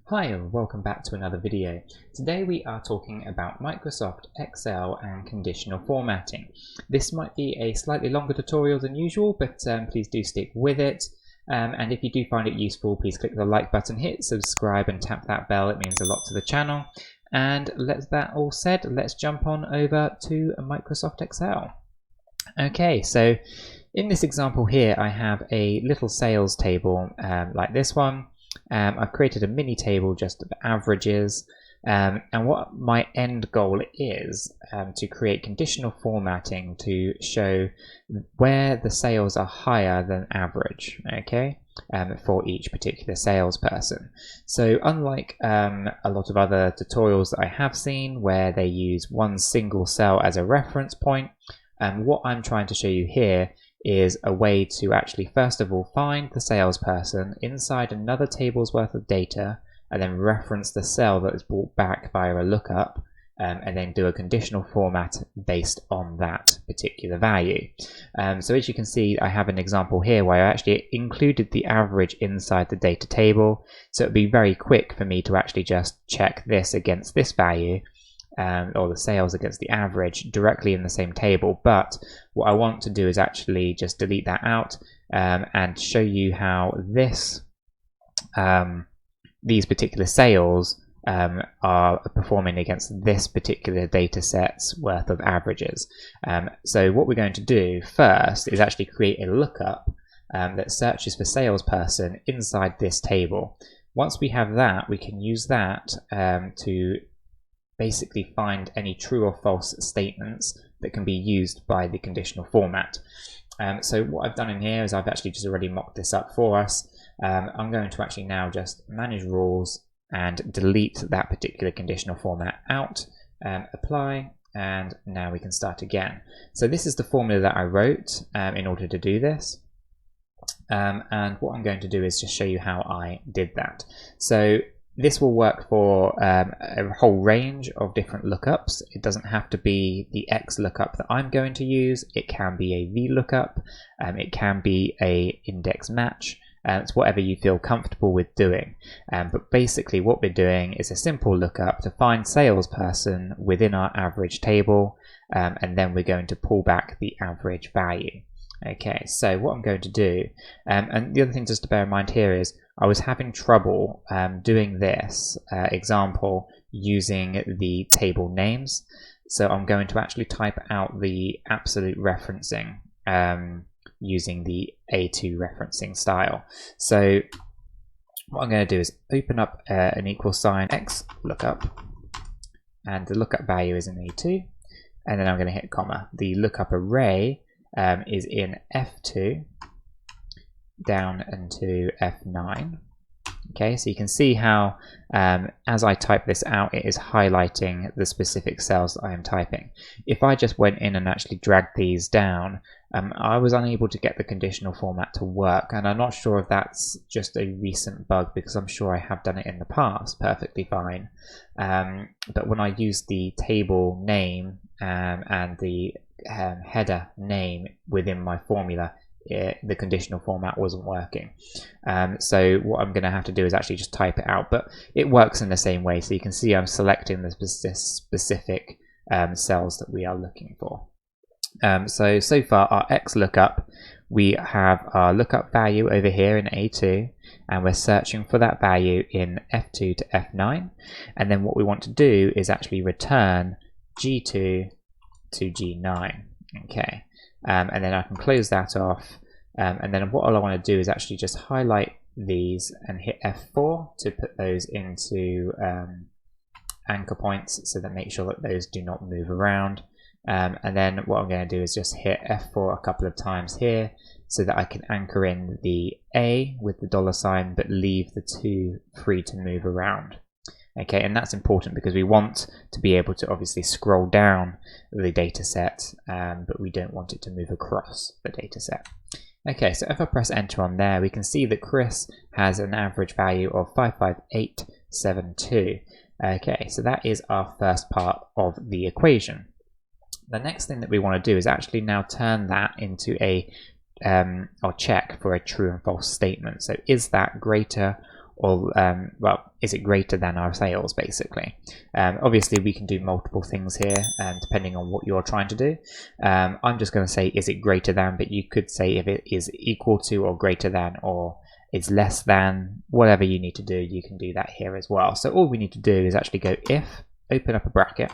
Hi and welcome back to another video. Today we are talking about Microsoft Excel and conditional formatting. This might be a slightly longer tutorial than usual, but please do stick with it. And if you do find it useful, please click the like button, hit subscribe and tap that bell. It means a lot to the channel. And that all said, let's jump on over to Microsoft Excel. Okay, so in this example here, I have a little sales table like this one. I've created a mini table just of averages, and what my end goal is to create conditional formatting to show where the sales are higher than average, okay, for each particular salesperson. So unlike a lot of other tutorials that I have seen where they use one single cell as a reference point, what I'm trying to show you here is a way to actually first of all find the salesperson inside another table's worth of data and then reference the cell that is brought back via a lookup and then do a conditional format based on that particular value. So as you can see, I have an example here where I actually included the average inside the data table, so it would be very quick for me to actually just check this against this value or the sales against the average directly in the same table. But what I want to do is actually just delete that out and show you how these particular sales are performing against this particular data set's worth of averages. So what we're going to do first is actually create a lookup that searches for salesperson inside this table. Once we have that, we can use that to basically find any true or false statements that can be used by the conditional format. So what I've done in here is I've actually just already mocked this up for us. I'm going to actually now just manage rules and delete that particular conditional format out, apply, and now we can start again. So this is the formula that I wrote in order to do this. And what I'm going to do is just show you how I did that. So this will work for a whole range of different lookups. It doesn't have to be the X lookup that I'm going to use. It can be a V lookup. It can be a index match. It's whatever you feel comfortable with doing. But basically what we're doing is a simple lookup to find salesperson within our average table, and then we're going to pull back the average value. Okay, so what I'm going to do, and the other thing just to bear in mind here is I was having trouble doing this example using the table names. So I'm going to actually type out the absolute referencing using the A2 referencing style. So what I'm going to do is open up an equal sign X lookup, and the lookup value is in A2, and then I'm going to hit comma. The lookup array is in F2 down into F9. Okay, so you can see how as I type this out, it is highlighting the specific cells that I am typing. If I just went in and actually dragged these down, I was unable to get the conditional format to work, and I'm not sure if that's just a recent bug because I'm sure I have done it in the past perfectly fine. But when I used the table name and the header name within my formula, the conditional format wasn't working. So what I'm going to have to do is actually just type it out, but it works in the same way. So you can see I'm selecting the specific cells that we are looking for. So far our X lookup, we have our lookup value over here in A2, and we're searching for that value in F2 to F9, and then what we want to do is actually return G2 to G9. Okay, and then I can close that off, and then what I want to do is actually just highlight these and hit F4 to put those into anchor points, so that make sure that those do not move around. And then what I'm going to do is just hit F4 a couple of times here so that I can anchor in the A with the $sign but leave the 2 free to move around. Okay, and that's important because we want to be able to obviously scroll down the data set, but we don't want it to move across the data set. Okay, so if I press enter on there, we can see that Chris has an average value of 55872. Okay, so that is our first part of the equation. The next thing that we want to do is actually now turn that into a or check for a true and false statement. So is that greater or well, is it greater than our sales, basically. Obviously we can do multiple things here, depending on what you're trying to do. I'm just going to say is it greater than, but you could say if it is equal to or greater than, or it's less than, whatever you need to do, you can do that here as well. So all we need to do is actually go if, open up a bracket,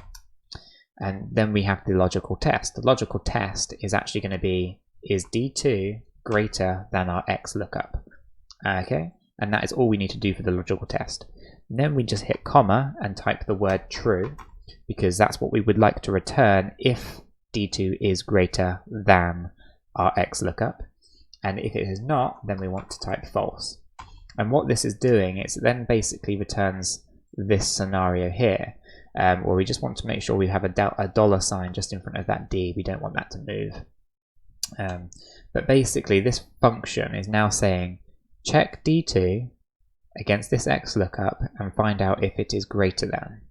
and then we have the logical test. The logical test is actually going to be, is D2 greater than our X lookup? Okay, and that is all we need to do for the logical test. And then we just hit comma and type the word true, because that's what we would like to return if D2 is greater than our X lookup. And if it is not, then we want to type false. And what this is doing is it then basically returns this scenario here, where we just want to make sure we have a dollar sign just in front of that D. We don't want that to move. But basically this function is now saying check D2 against this X lookup and find out if it is greater than.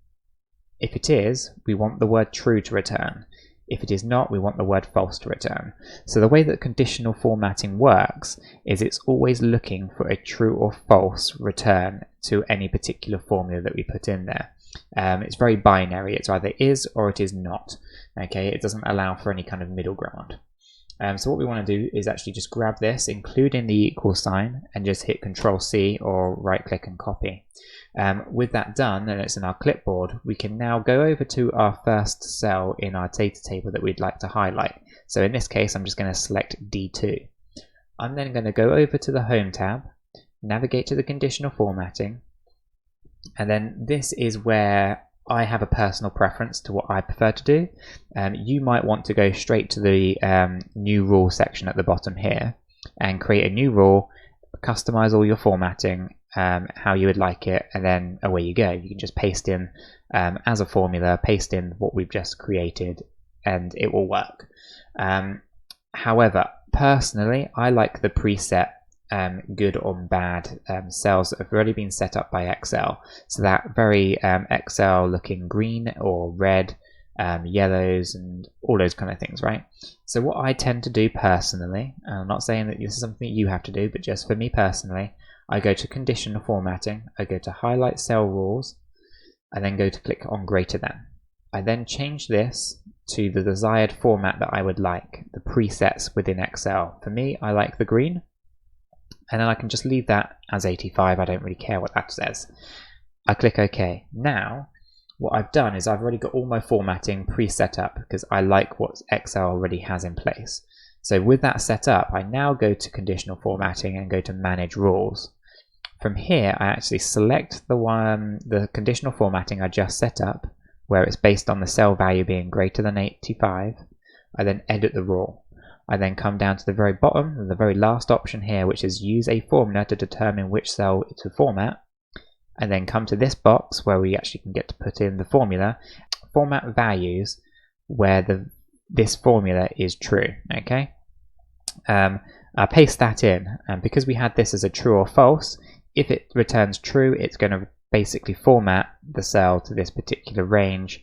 If it is, we want the word true to return. If it is not, we want the word false to return. So the way that conditional formatting works is it's always looking for a true or false return to any particular formula that we put in there. It's very binary. It's either is or it is not. Okay, it doesn't allow for any kind of middle ground. So what we want to do is actually just grab this, including the equal sign, and just hit Control-C or right-click and copy. With that done, and it's in our clipboard, we can now go over to our first cell in our data table that we'd like to highlight. So in this case, I'm just going to select D2. I'm then going to go over to the Home tab, navigate to the conditional formatting, and then this is where I have a personal preference to what I prefer to do. You might want to go straight to the new rule section at the bottom here and create a new rule, customize all your formatting how you would like it, and then away you go. You can just paste in as a formula, paste in what we've just created, and it will work. However, personally, I like the preset good or bad cells that have already been set up by Excel. So that very Excel looking green or red, yellows, and all those kind of things, right? So what I tend to do personally, and I'm not saying that this is something you have to do, but just for me personally, I go to conditional formatting, I go to highlight cell rules, and then go to click on greater than. I then change this to the desired format that I would like, the presets within Excel. For me, I like the green, and then I can just leave that as 85. I don't really care what that says. I click OK. Now, what I've done is I've already got all my formatting pre-set up because I like what Excel already has in place. So with that set up, I now go to conditional formatting and go to manage rules. From here, I actually select the conditional formatting I just set up, where it's based on the cell value being greater than 85. I then edit the rule. I then come down to the very bottom, the very last option here, which is use a formula to determine which cell to format, and then come to this box where we actually can get to put in the formula, format values where this formula is true. Okay, I paste that in, and because we had this as a true or false, if it returns true, it's going to basically format the cell to this particular range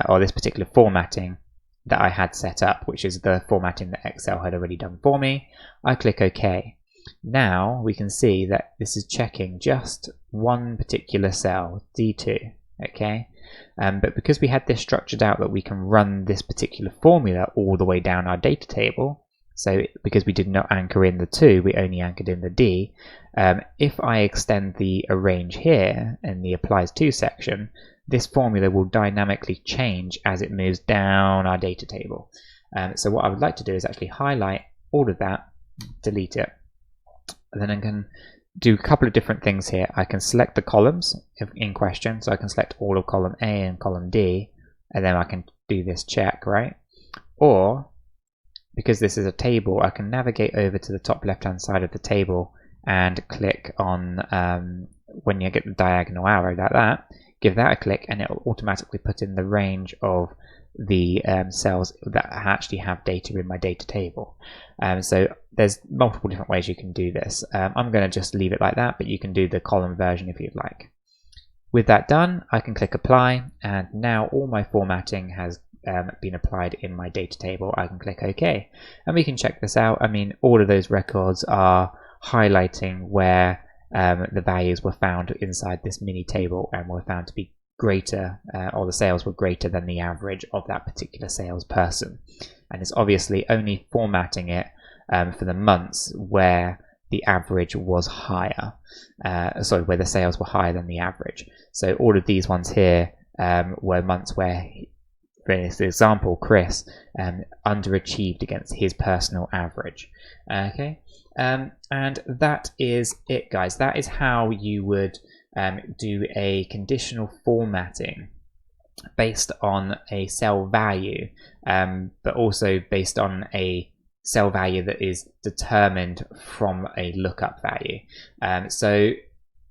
or this particular formatting that I had set up, which is the formatting that Excel had already done for me. I click OK. Now we can see that this is checking just one particular cell, D2. Okay, but because we had this structured out that we can run this particular formula all the way down our data table, so because we did not anchor in the 2, we only anchored in the D. If I extend the arrange here in the applies to section, this formula will dynamically change as it moves down our data table. So what I would like to do is actually highlight all of that, delete it, and then I can do a couple of different things here. I can select the columns in question, so I can select all of column A and column D, and then I can do this check, right? Or, because this is a table, I can navigate over to the top left hand side of the table and click on, when you get the diagonal arrow like that, give that a click and it will automatically put in the range of the cells that actually have data in my data table. So there's multiple different ways you can do this. I'm going to just leave it like that, but you can do the column version if you'd like. With that done, I can click apply, and now all my formatting has been applied in my data table. I can click OK, and we can check this out. I mean, all of those records are highlighting where the values were found inside this mini table and were found to be greater, or the sales were greater than the average of that particular salesperson. And it's obviously only formatting it for the months where the average was higher, where the sales were higher than the average. So all of these ones here were months where, for example, Chris underachieved against his personal average. Okay, and that is it, guys. That is how you would do a conditional formatting based on a cell value, but also based on a cell value that is determined from a lookup value. So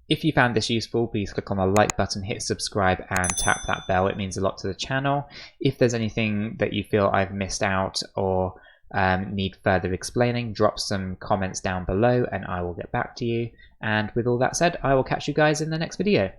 if you found this useful, please click on the like button, hit subscribe and tap that bell. It means a lot to the channel. If there's anything that you feel I've missed out or need further explaining, drop some comments down below and I will get back to you. And with all that said, I will catch you guys in the next video.